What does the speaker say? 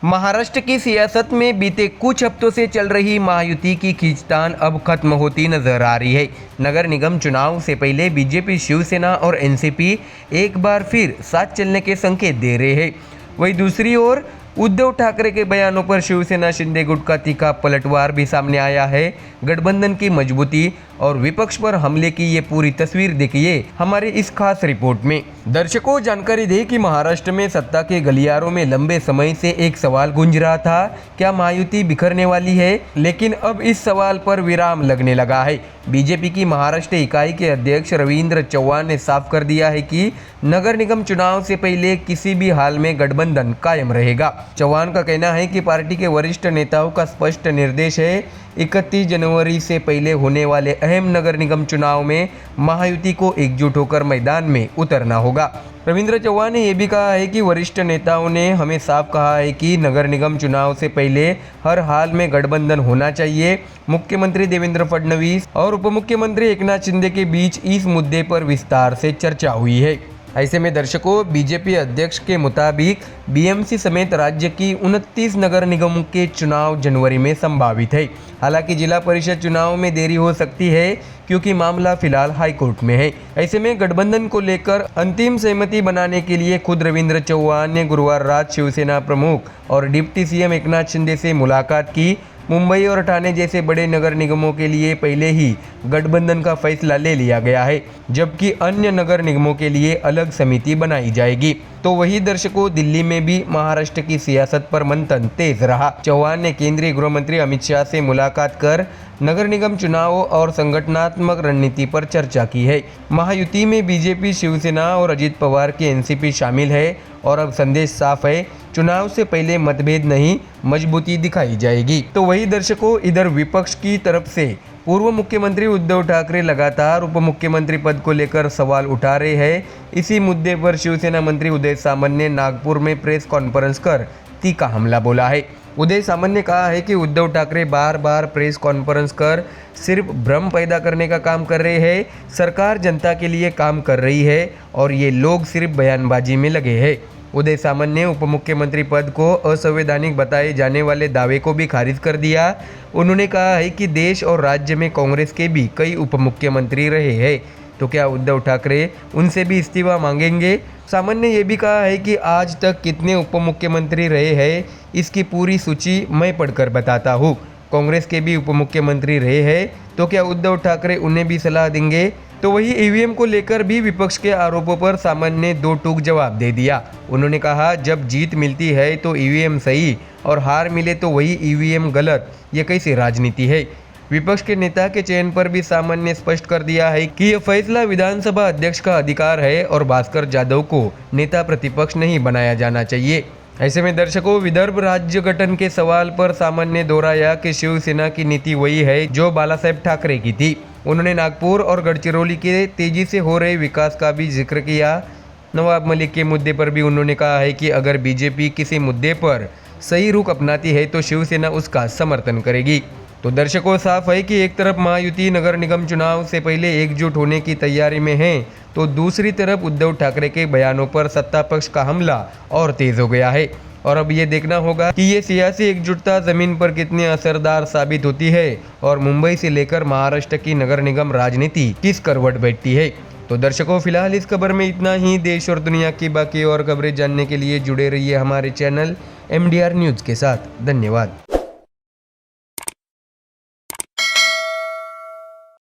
महाराष्ट्र की सियासत में बीते कुछ हफ्तों से चल रही महायुति की खींचतान अब खत्म होती नजर आ रही है। नगर निगम चुनाव से पहले बीजेपी, शिवसेना और एनसीपी एक बार फिर साथ चलने के संकेत दे रहे हैं। वहीं दूसरी ओर उद्धव ठाकरे के बयानों पर शिवसेना शिंदे गुट का तीखा पलटवार भी सामने आया है। गठबंधन की मजबूती और विपक्ष पर हमले की ये पूरी तस्वीर देखिए हमारे इस खास रिपोर्ट में। दर्शकों, जानकारी दें कि महाराष्ट्र में सत्ता के गलियारों में लंबे समय से एक सवाल गूंज रहा था, क्या महायुति बिखरने वाली है? लेकिन अब इस सवाल पर विराम लगने लगा है। बीजेपी की महाराष्ट्र इकाई के अध्यक्ष रविंद्र चव्हाण ने साफ कर दिया है कि नगर निगम चुनाव से पहले किसी भी हाल में गठबंधन कायम रहेगा। चव्हाण का कहना है कि पार्टी के वरिष्ठ नेताओं का स्पष्ट निर्देश है, 31 जनवरी से पहले होने वाले अहम नगर निगम चुनाव में महायुति को एकजुट होकर मैदान में उतरना होगा। रविंद्र चव्हाण ने यह भी कहा है कि वरिष्ठ नेताओं ने हमें साफ कहा है कि नगर निगम चुनाव से पहले हर हाल में गठबंधन होना चाहिए। मुख्यमंत्री देवेंद्र फडणवीस और उप मुख्यमंत्री एकनाथ शिंदे के बीच इस मुद्दे पर विस्तार से चर्चा हुई है। ऐसे में दर्शकों, बीजेपी अध्यक्ष के मुताबिक बीएमसी समेत राज्य की 29 नगर निगमों के चुनाव जनवरी में संभावित है। हालांकि जिला परिषद चुनाव में देरी हो सकती है क्योंकि मामला फिलहाल हाईकोर्ट में है। ऐसे में गठबंधन को लेकर अंतिम सहमति बनाने के लिए खुद रविंद्र चव्हाण ने गुरुवार रात शिवसेना प्रमुख और डिप्टी सीएम एकनाथ शिंदे से मुलाकात की। मुंबई और ठाणे जैसे बड़े नगर निगमों के लिए पहले ही गठबंधन का फैसला ले लिया गया है, जबकि अन्य नगर निगमों के लिए अलग समिति बनाई जाएगी। तो वही दर्शकों, दिल्ली में भी महाराष्ट्र की सियासत पर मंथन तेज रहा। चव्हाण ने केंद्रीय गृह मंत्री अमित शाह से मुलाकात कर नगर निगम चुनावों और संगठनात्मक रणनीति पर चर्चा की है। महायुति में बीजेपी, शिवसेना और अजित पवार की एनसीपी शामिल है और अब संदेश साफ है, चुनाव से पहले मतभेद नहीं, मजबूती दिखाई जाएगी। तो वही दर्शकों, इधर विपक्ष की तरफ से पूर्व मुख्यमंत्री उद्धव ठाकरे लगातार उप मुख्यमंत्री पद को लेकर सवाल उठा रहे हैं। इसी मुद्दे पर शिवसेना मंत्री उदय सामंत ने नागपुर में प्रेस कॉन्फ्रेंस कर तीखा हमला बोला है। उदय सामंत ने कहा है कि उद्धव ठाकरे बार बार प्रेस कॉन्फ्रेंस कर सिर्फ भ्रम पैदा करने का काम कर रहे हैं। सरकार जनता के लिए काम कर रही है और ये लोग सिर्फ बयानबाजी में लगे हैं। उदय सामंत ने उप मुख्यमंत्री पद को असंवैधानिक बताए जाने वाले दावे को भी खारिज कर दिया। उन्होंने कहा है कि देश और राज्य में कांग्रेस के भी कई उप मुख्यमंत्री रहे हैं, तो क्या उद्धव ठाकरे उनसे भी इस्तीफा मांगेंगे? सामंत ने यह भी कहा है कि आज तक कितने उप मुख्यमंत्री रहे हैं, इसकी पूरी सूची मैं पढ़कर बताता हूँ। कांग्रेस के भी उप मुख्यमंत्री रहे हैं, तो क्या उद्धव ठाकरे उन्हें भी सलाह देंगे? तो वही ईवीएम को लेकर भी विपक्ष के आरोपों पर सामंत ने दो टूक जवाब दे दिया। उन्होंने कहा, जब जीत मिलती है तो ईवीएम सही और हार मिले तो वही ईवीएम गलत, ये कैसी राजनीति है? विपक्ष के नेता के चयन पर भी सामंत ने स्पष्ट कर दिया है कि यह फैसला विधानसभा अध्यक्ष का अधिकार है और भास्कर जाधव को नेता प्रतिपक्ष नहीं बनाया जाना चाहिए। ऐसे में दर्शकों, विदर्भ राज्य गठन के सवाल पर सामंत ने दोहराया कि शिवसेना की नीति वही है जो बालासाहेब ठाकरे की थी। उन्होंने नागपुर और गढ़चिरौली के तेजी से हो रहे विकास का भी जिक्र किया। नवाब मलिक के मुद्दे पर भी उन्होंने कहा है कि अगर बीजेपी किसी मुद्दे पर सही रुख अपनाती है तो शिवसेना उसका समर्थन करेगी। तो दर्शकों, साफ है कि एक तरफ महायुति नगर निगम चुनाव से पहले एकजुट होने की तैयारी में है, तो दूसरी तरफ उद्धव ठाकरे के बयानों पर सत्ता पक्ष का हमला और तेज हो गया है। और अब ये देखना होगा कि ये सियासी एकजुटता जमीन पर कितनी असरदार साबित होती है और मुंबई से लेकर महाराष्ट्र की नगर निगम राजनीति किस करवट बैठती है। तो दर्शकों, फिलहाल इस खबर में इतना ही। देश और दुनिया की बाकी और खबरें जानने के लिए जुड़े रहिए हमारे चैनल MDR न्यूज़ के साथ। धन्यवाद।